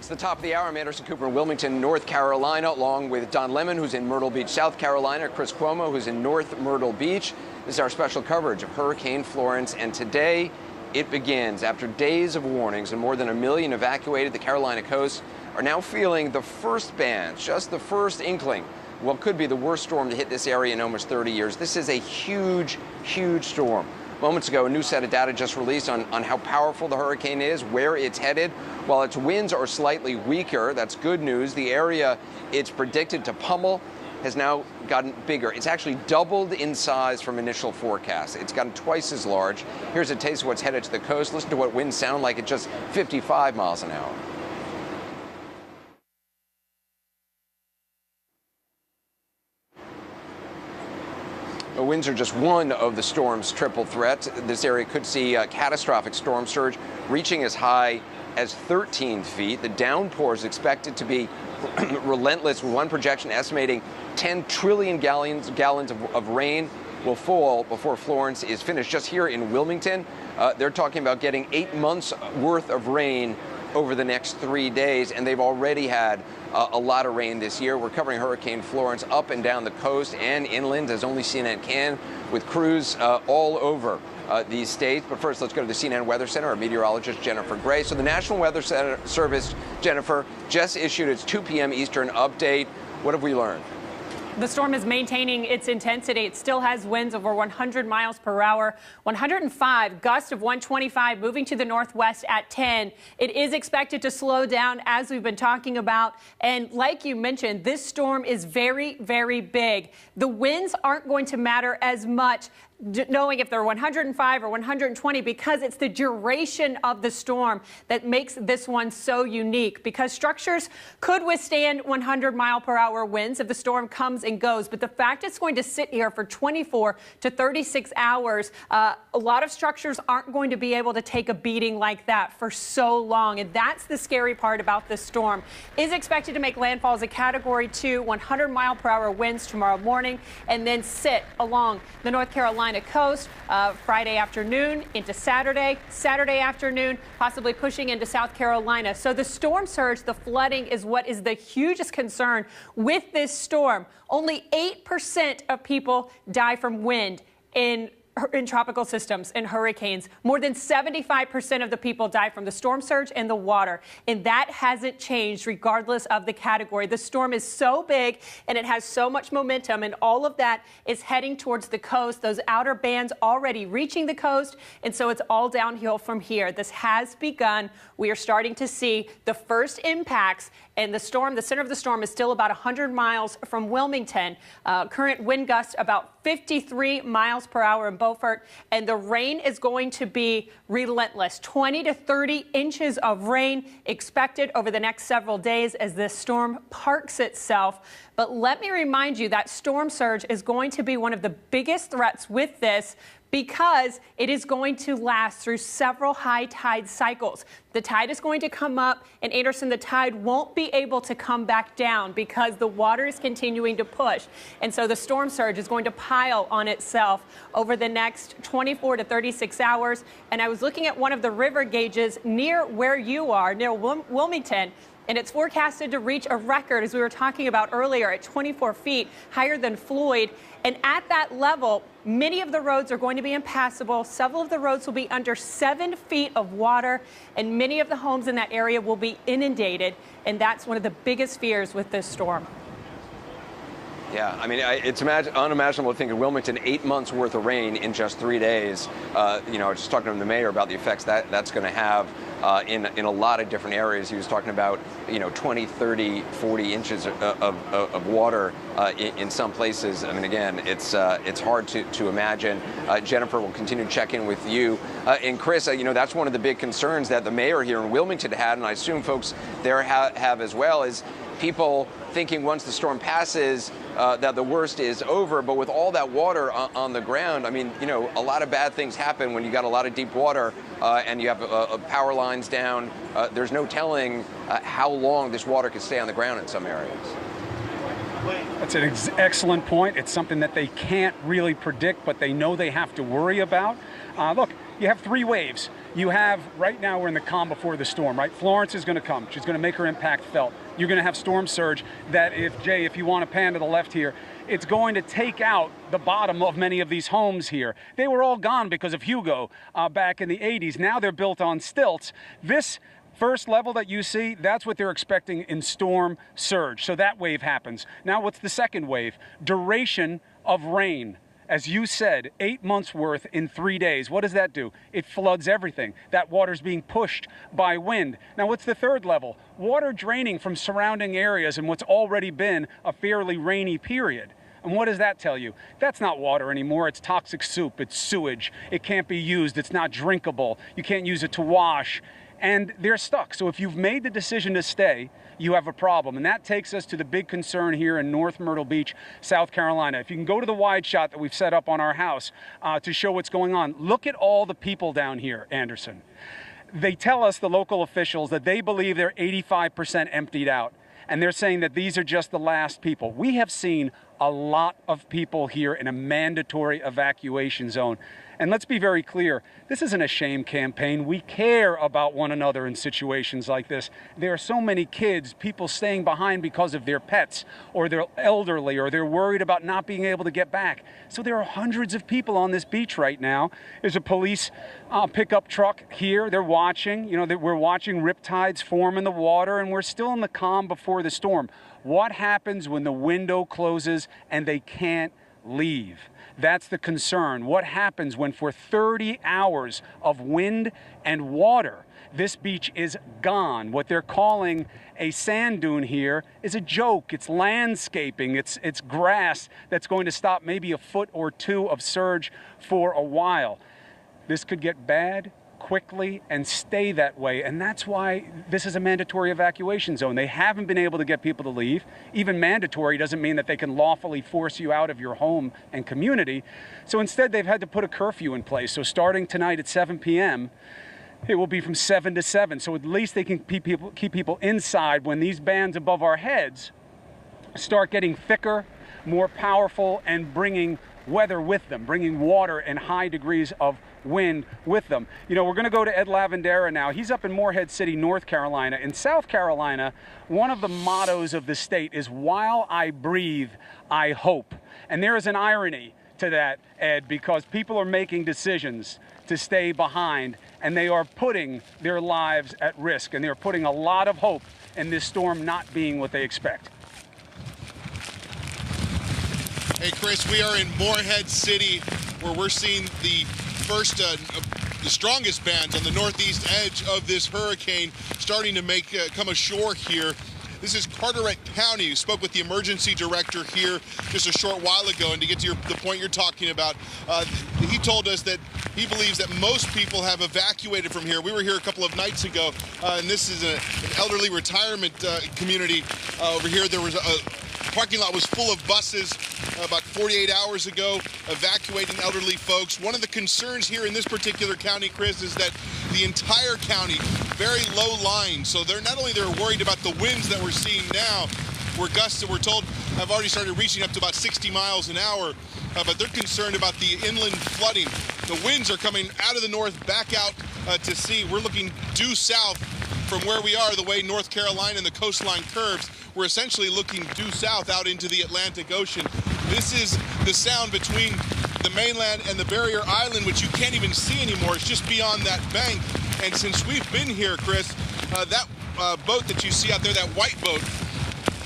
It's the top of the hour. I'm Anderson Cooper in Wilmington, North Carolina, along with Don Lemon, who's in Myrtle Beach, South Carolina, Chris Cuomo, who's in North Myrtle Beach. This is our special coverage of Hurricane Florence, and today it begins. After days of warnings and more than 1 million evacuated, the Carolina coasts are now feeling the first bands, just the first inkling. What could be the worst storm to hit this area in almost 30 years. This is a huge, huge storm. Moments ago, a new set of data just released on how powerful the hurricane is, where it's headed. While its winds are slightly weaker, that's good news. The area it's predicted to pummel has now gotten bigger. It's actually doubled in size from initial forecasts. It's gotten twice as large. Here's a taste of what's headed to the coast. Listen to what winds sound like at just 55 miles an hour. The winds are just one of the storm's triple threats. This area could see a catastrophic storm surge reaching as high as 13 feet. The downpour is expected to be relentless, with one projection estimating 10 trillion gallons of rain will fall before Florence is finished. Just here in Wilmington, they're talking about getting 8 months worth of rain over the next 3 days, and they've already had a lot of rain this year. We're covering Hurricane Florence up and down the coast and inland, as only CNN can, with crews all over these states. But first, let's go to the CNN Weather Center. Our meteorologist, Jennifer Gray. So the National Weather Service, Jennifer, just issued its 2 p.m. Eastern update. What have we learned? The storm is maintaining its intensity. It still has winds over 100 miles per hour, 105, gusts of 125, moving to the northwest at 10. It is expected to slow down, as we've been talking about. And like you mentioned, this storm is very, very big. The winds aren't going to matter as much, knowing if they're 105 or 120, because it's the duration of the storm that makes this one so unique, because structures could withstand 100-mile-per-hour winds if the storm comes and goes. But the fact it's going to sit here for 24 to 36 hours, a lot of structures aren't going to be able to take a beating like that for so long. And that's the scary part about this storm. Is expected to make landfall as a Category 2, 100-mile-per-hour winds tomorrow morning, and then sit along the North Carolina coast Friday afternoon into Saturday afternoon, possibly pushing into South Carolina. So the storm surge, the flooding, is what is the hugest concern with this storm. Only 8% of people die from wind in tropical systems and hurricanes. More than 75% of the people die from the storm surge and the water. And that hasn't changed regardless of the category. The storm is so big and it has so much momentum, and all of that is heading towards the coast. Those outer bands already reaching the coast, and so it's all downhill from here. This has begun. We are starting to see the first impacts, and the storm, the center of the storm, is still about 100 miles from Wilmington. Current wind gusts about 53 miles per hour in Beaufort, and the rain is going to be relentless. 20 to 30 inches of rain expected over the next several days as this storm parks itself. But let me remind you that storm surge is going to be one of the biggest threats with this, because it is going to last through several high tide cycles. The tide is going to come up, and Anderson, the tide won't be able to come back down because the water is continuing to push. And so the storm surge is going to pile on itself over the next 24 to 36 hours. And I was looking at one of the river gauges near where you are, near Wilmington, and it's forecasted to reach a record, as we were talking about earlier, at 24 feet, higher than Floyd. And at that level, many of the roads are going to be impassable. Several of the roads will be under 7 feet of water, and many of the homes in that area will be inundated. And that's one of the biggest fears with this storm. Yeah, I mean, it's unimaginable to think of Wilmington, 8 months worth of rain in just 3 days. You know, I was just talking to the mayor about the effects that's going to have in a lot of different areas. He was talking about, 20, 30, 40 inches of water in some places. I mean, again, it's hard to imagine. Jennifer will continue to check in with you. And Chris, that's one of the big concerns that the mayor here in Wilmington had, and I assume folks there have as well, is people thinking once the storm passes that the worst is over. But with all that water on the ground, I mean, a lot of bad things happen when you got a lot of deep water and you have power lines down. There's no telling how long this water could stay on the ground in some areas. That's an excellent point. It's something that they can't really predict, but they know they have to worry about. Look, you have 3 waves. You have, right now we're in the calm before the storm, right? Florence is going to come. She's going to make her impact felt. You're going to have storm surge that if you want to pan to the left here, it's going to take out the bottom of many of these homes here. They were all gone because of Hugo back in the 80s. Now they're built on stilts. This first level that you see, that's what they're expecting in storm surge. So that wave happens. Now what's the second wave? Duration of rain. As you said, 8 months worth in 3 days. What does that do? It floods everything. That water's being pushed by wind. Now, what's the third level? Water draining from surrounding areas in what's already been a fairly rainy period. And what does that tell you? That's not water anymore. It's toxic soup. It's sewage. It can't be used. It's not drinkable. You can't use it to wash. And they're stuck. So if you've made the decision to stay, you have a problem. And that takes us to the big concern here in North Myrtle Beach, South Carolina. If you can go to the wide shot that we've set up on our house to show what's going on, look at all the people down here, Anderson. They tell us, the local officials, that they believe they're 85% emptied out. And they're saying that these are just the last people. We have seen a lot of people here in a mandatory evacuation zone. And let's be very clear, this isn't a shame campaign. We care about one another in situations like this. There are so many kids, people staying behind because of their pets, or they're elderly, or they're worried about not being able to get back. So there are hundreds of people on this beach right now. There's a police pickup truck here. They're watching. You know, we're watching riptides form in the water, and we're still in the calm before the storm. What happens when the window closes and they can't leave? That's the concern. What happens when for 30 hours of wind and water, this beach is gone? What they're calling a sand dune here is a joke. It's landscaping. It's grass that's going to stop maybe a foot or two of surge for a while. This could get bad quickly and stay that way. And that's why this is a mandatory evacuation zone. They haven't been able to get people to leave. Even mandatory doesn't mean that they can lawfully force you out of your home and community. So instead, they've had to put a curfew in place. So starting tonight at 7 p.m., it will be from 7 to 7. So at least they can keep people inside when these bands above our heads start getting thicker, more powerful, and bringing weather with them, bringing water and high degrees of wind with them. You know, we're going to go to Ed Lavandera now. He's up in Morehead City, North Carolina. In South Carolina, one of the mottos of the state is, "While I breathe, I hope." And there is an irony to that, Ed, because people are making decisions to stay behind, and they are putting their lives at risk, and they're putting a lot of hope in this storm not being what they expect. Hey, Chris, we are in Morehead City, where we're seeing the first, the strongest bands on the northeast edge of this hurricane starting to come ashore here. This is Carteret County, who spoke with the emergency director here just a short while ago. And to get to the point you're talking about, he told us that he believes that most people have evacuated from here. We were here a couple of nights ago, and this is an elderly retirement community over here. There was parking lot was full of buses about 48 hours ago, evacuating elderly folks. One of the concerns here in this particular county, Chris, is that the entire county, very low lying. So they're worried about the winds that we're seeing now, where gusts that we're told have already started reaching up to about 60 miles an hour. But they're concerned about the inland flooding. The winds are coming out of the north, back out to sea. We're looking due south from where we are, the way North Carolina and the coastline curves. We're essentially looking due south out into the Atlantic Ocean. This is the sound between the mainland and the barrier island, which you can't even see anymore. It's just beyond that bank. And since we've been here, Chris, that boat that you see out there, that white boat,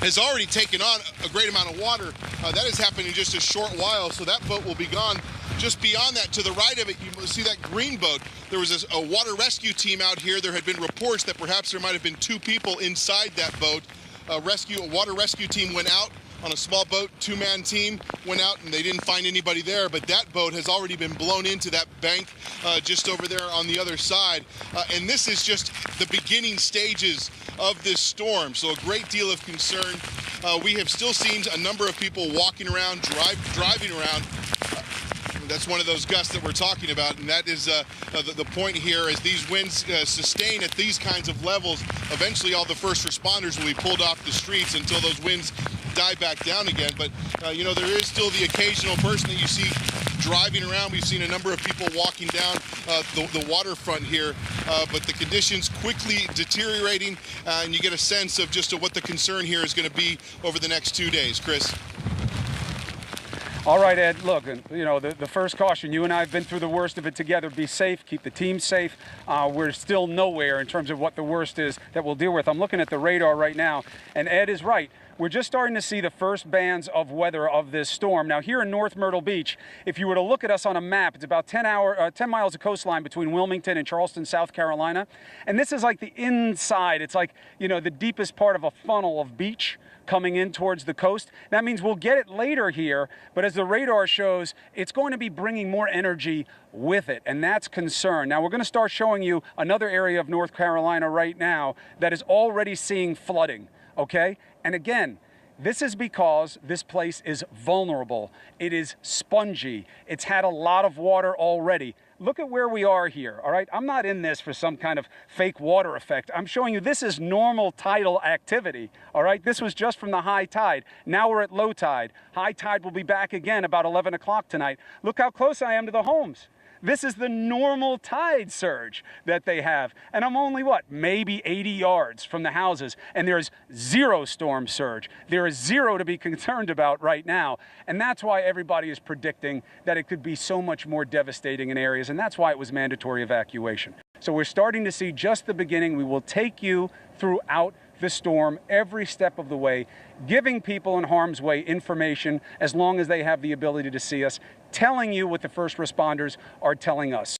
has already taken on a great amount of water. That has happened in just a short while, so that boat will be gone. Just beyond that, to the right of it, you see that green boat. There was a water rescue team out here. There had been reports that perhaps there might have been 2 people inside that boat. A water rescue team went out on a small boat, 2-man team went out, and they didn't find anybody there. But that boat has already been blown into that bank just over there on the other side. And this is just the beginning stages of this storm, so a great deal of concern. We have still seen a number of people walking around, driving around. That's one of those gusts that we're talking about, and that is the point here. As these winds sustain at these kinds of levels, eventually all the first responders will be pulled off the streets until those winds die back down again. But, you know, there is still the occasional person that you see driving around. We've seen a number of people walking down the waterfront here, but the conditions quickly deteriorating, and you get a sense of just what the concern here is going to be over the next 2 days. Chris? All right, Ed, look, you know, the first caution, you and I have been through the worst of it together. Be safe, keep the team safe. We're still nowhere in terms of what the worst is that we'll deal with. I'm looking at the radar right now, and Ed is right. We're just starting to see the first bands of weather of this storm. Now, here in North Myrtle Beach, if you were to look at us on a map, it's about 10 miles of coastline between Wilmington and Charleston, South Carolina. And this is like the inside. It's like, you know, the deepest part of a funnel of beach coming in towards the coast. That means we'll get it later here, but as the radar shows, it's going to be bringing more energy with it, and that's concern. Now, we're going to start showing you another area of North Carolina right now that is already seeing flooding, okay? And again, this is because this place is vulnerable. It is spongy. It's had a lot of water already. Look at where we are here, all right? I'm not in this for some kind of fake water effect. I'm showing you this is normal tidal activity, all right? This was just from the high tide. Now we're at low tide. High tide will be back again about 11 o'clock tonight. Look how close I am to the homes. This is the normal tide surge that they have. And I'm only, what, maybe 80 yards from the houses. And there's zero storm surge. There is zero to be concerned about right now. And that's why everybody is predicting that it could be so much more devastating in areas. And that's why it was mandatory evacuation. So we're starting to see just the beginning. We will take you throughout the storm every step of the way, giving people in harm's way information as long as they have the ability to see us, telling you what the first responders are telling us.